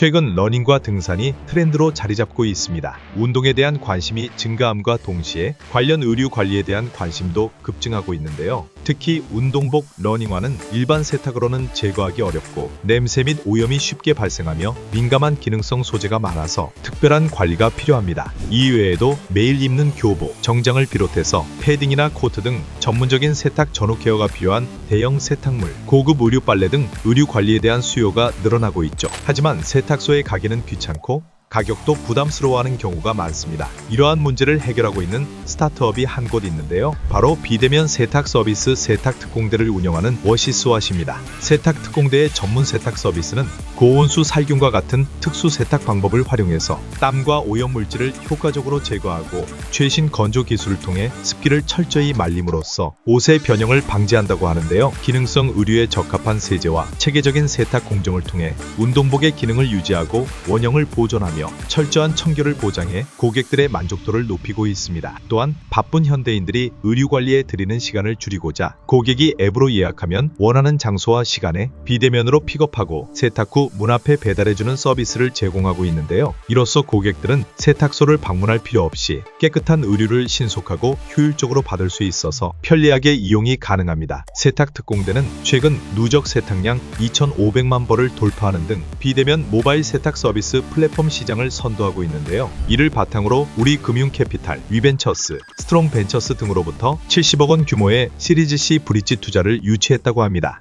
최근 러닝과 등산이 트렌드로 자리 잡고 있습니다. 운동에 대한 관심이 증가함과 동시에 관련 의류 관리에 대한 관심도 급증하고 있는데요. 특히 운동복 러닝화는 일반 세탁으로는 제거하기 어렵고 냄새 및 오염이 쉽게 발생하며 민감한 기능성 소재가 많아서 특별한 관리가 필요합니다. 이외에도 매일 입는 교복, 정장을 비롯해서 패딩이나 코트 등 전문적인 세탁 전후 케어가 필요한 대형 세탁물, 고급 의류 빨래 등 의류 관리에 대한 수요가 늘어나고 있죠. 하지만 세탁소에 가기는 귀찮고 가격도 부담스러워하는 경우가 많습니다. 이러한 문제를 해결하고 있는 스타트업이 한 곳 있는데요. 바로 비대면 세탁 서비스 세탁 특공대를 운영하는 워시스왓입니다. 세탁 특공대의 전문 세탁 서비스는 고온수 살균과 같은 특수 세탁 방법을 활용해서 땀과 오염 물질을 효과적으로 제거하고 최신 건조 기술을 통해 습기를 철저히 말림으로써 옷의 변형을 방지한다고 하는데요. 기능성 의류에 적합한 세제와 체계적인 세탁 공정을 통해 운동복의 기능을 유지하고 원형을 보존하며 철저한 청결을 보장해 고객들의 만족도를 높이고 있습니다. 또한 바쁜 현대인들이 의류 관리에 들이는 시간을 줄이고자 고객이 앱으로 예약하면 원하는 장소와 시간에 비대면으로 픽업하고 세탁 후 문 앞에 배달해주는 서비스를 제공하고 있는데요. 이로써 고객들은 세탁소를 방문할 필요 없이 깨끗한 의류를 신속하고 효율적으로 받을 수 있어서 편리하게 이용이 가능합니다. 세탁 특공대는 최근 누적 세탁량 2,500만 벌을 돌파하는 등 비대면 모바일 세탁 서비스 플랫폼 시장을 선도하고 있는데요. 이를 바탕으로 우리금융캐피탈, 위벤처스, 스트롱벤처스 등으로부터 70억 원 규모의 시리즈 C 브릿지 투자를 유치했다고 합니다.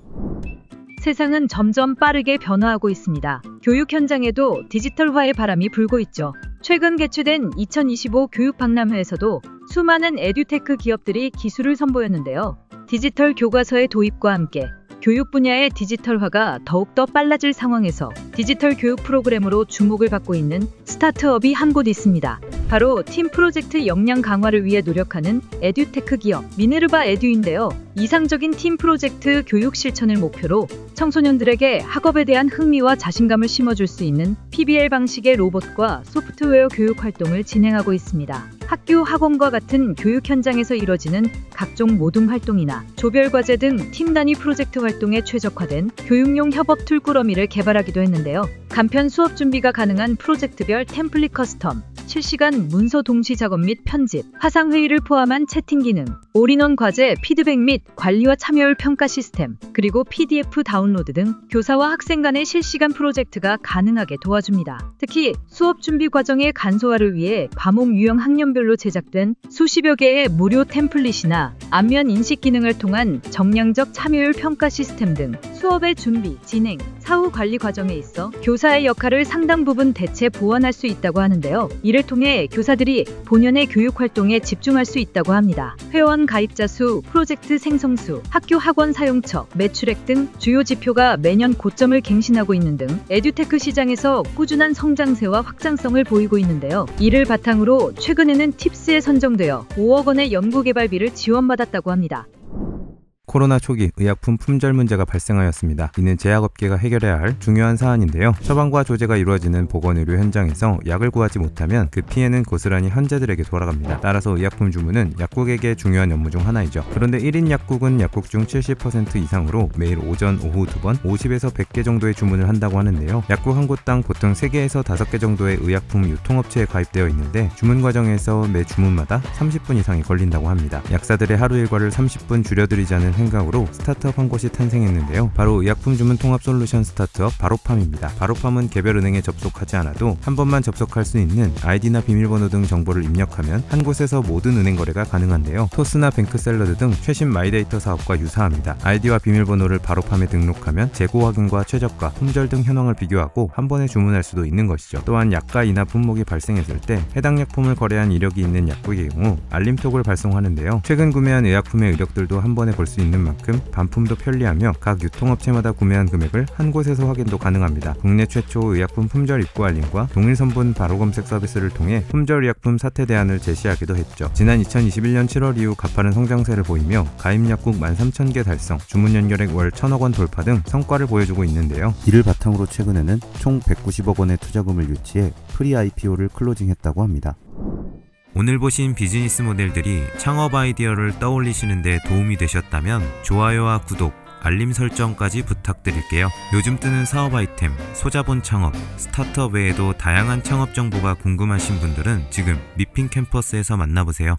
세상은 점점 빠르게 변화하고 있습니다. 교육 현장에도 디지털화의 바람이 불고 있죠. 최근 개최된 2025 교육박람회에서도 수많은 에듀테크 기업들이 기술을 선보였는데요. 디지털 교과서의 도입과 함께 교육 분야의 디지털화가 더욱더 빨라질 상황에서 디지털 교육 프로그램으로 주목을 받고 있는 스타트업이 한 곳 있습니다. 바로 팀 프로젝트 역량 강화를 위해 노력하는 에듀테크 기업 미네르바 에듀인데요. 이상적인 팀 프로젝트 교육 실천을 목표로 청소년들에게 학업에 대한 흥미와 자신감을 심어줄 수 있는 PBL 방식의 로봇과 소프트웨어 교육 활동을 진행하고 있습니다. 학교, 학원과 같은 교육 현장에서 이뤄지는 각종 모둠 활동이나 조별 과제 등 팀 단위 프로젝트 활동에 최적화된 교육용 협업 툴 꾸러미를 개발하기도 했는데요. 간편 수업 준비가 가능한 프로젝트별 템플릿 커스텀, 실시간 문서 동시 작업 및 편집, 화상회의를 포함한 채팅 기능, 올인원 과제 피드백 및 관리와 참여율 평가 시스템, 그리고 PDF 다운로드 등 교사와 학생 간의 실시간 프로젝트가 가능하게 도와줍니다. 특히 수업 준비 과정의 간소화를 위해 과목 유형 학년별로 제작된 수십여 개의 무료 템플릿이나 안면 인식 기능을 통한 정량적 참여율 평가 시스템 등 수업의 준비, 진행, 사후 관리 과정에 있어 교사의 역할을 상당 부분 대체 보완할 수 있다고 하는데요. 이를 통해 교사들이 본연의 교육 활동에 집중할 수 있다고 합니다. 회원 가입자 수, 프로젝트 생성 수, 학교 학원 사용처, 매출액 등 주요 지표가 매년 고점을 갱신하고 있는 등 에듀테크 시장에서 꾸준한 성장세와 확장성을 보이고 있는데요. 이를 바탕으로 최근에는 팁스에 선정되어 5억 원의 연구개발비를 지원받았다고 합니다. 코로나 초기 의약품 품절 문제가 발생하였습니다. 이는 제약업계가 해결해야 할 중요한 사안인데요. 처방과 조제가 이루어지는 보건의료 현장에서 약을 구하지 못하면 그 피해는 고스란히 환자들에게 돌아갑니다. 따라서 의약품 주문은 약국에게 중요한 업무 중 하나이죠. 그런데 1인 약국은 약국 중 70% 이상으로 매일 오전, 오후 2번 50에서 100개 정도의 주문을 한다고 하는데요. 약국 한 곳당 보통 3개에서 5개 정도의 의약품 유통업체에 가입되어 있는데 주문 과정에서 매 주문마다 30분 이상이 걸린다고 합니다. 약사들의 하루 일과를 30분 줄여드리자는 생각으로 스타트업 한 곳이 탄생했는데요. 바로 의약품 주문 통합 솔루션 스타트업 바로팜입니다. 바로팜은 개별 은행에 접속하지 않아도 한 번만 접속할 수 있는 아이디나 비밀번호 등 정보를 입력하면 한 곳에서 모든 은행 거래가 가능한데요. 토스나 뱅크샐러드 등 최신 마이데이터 사업과 유사합니다. 아이디와 비밀번호를 바로팜에 등록하면 재고 확인과 최저가, 품절 등 현황을 비교하고 한 번에 주문할 수도 있는 것이죠. 또한 약가 인하 품목이 발생했을 때 해당 약품을 거래한 이력이 있는 약국의 경우 알림톡을 발송하는데요. 최근 구매한 의약품의 이력들도 한 번에 볼 수 있는 만큼 반품도 편리하며 각 유통업체마다 구매한 금액을 한 곳에서 확인도 가능합니다. 국내 최초 의약품 품절 입고 알림과 동일 선분 바로 검색 서비스를 통해 품절 의약품 사태 대안을 제시하기도 했죠. 지난 2021년 7월 이후 가파른 성장세를 보이며 가입 약국 13,000개 달성, 주문 연결액 월 1,000억 원 돌파 등 성과를 보여주고 있는데요. 이를 바탕으로 최근에는 총 190억 원의 투자금을 유치해 프리 IPO를 클로징했다고 합니다. 오늘 보신 비즈니스 모델들이 창업 아이디어를 떠올리시는 데 도움이 되셨다면 좋아요와 구독, 알림 설정까지 부탁드릴게요. 요즘 뜨는 사업 아이템, 소자본 창업, 스타트업 외에도 다양한 창업 정보가 궁금하신 분들은 지금 미핑 캠퍼스에서 만나보세요.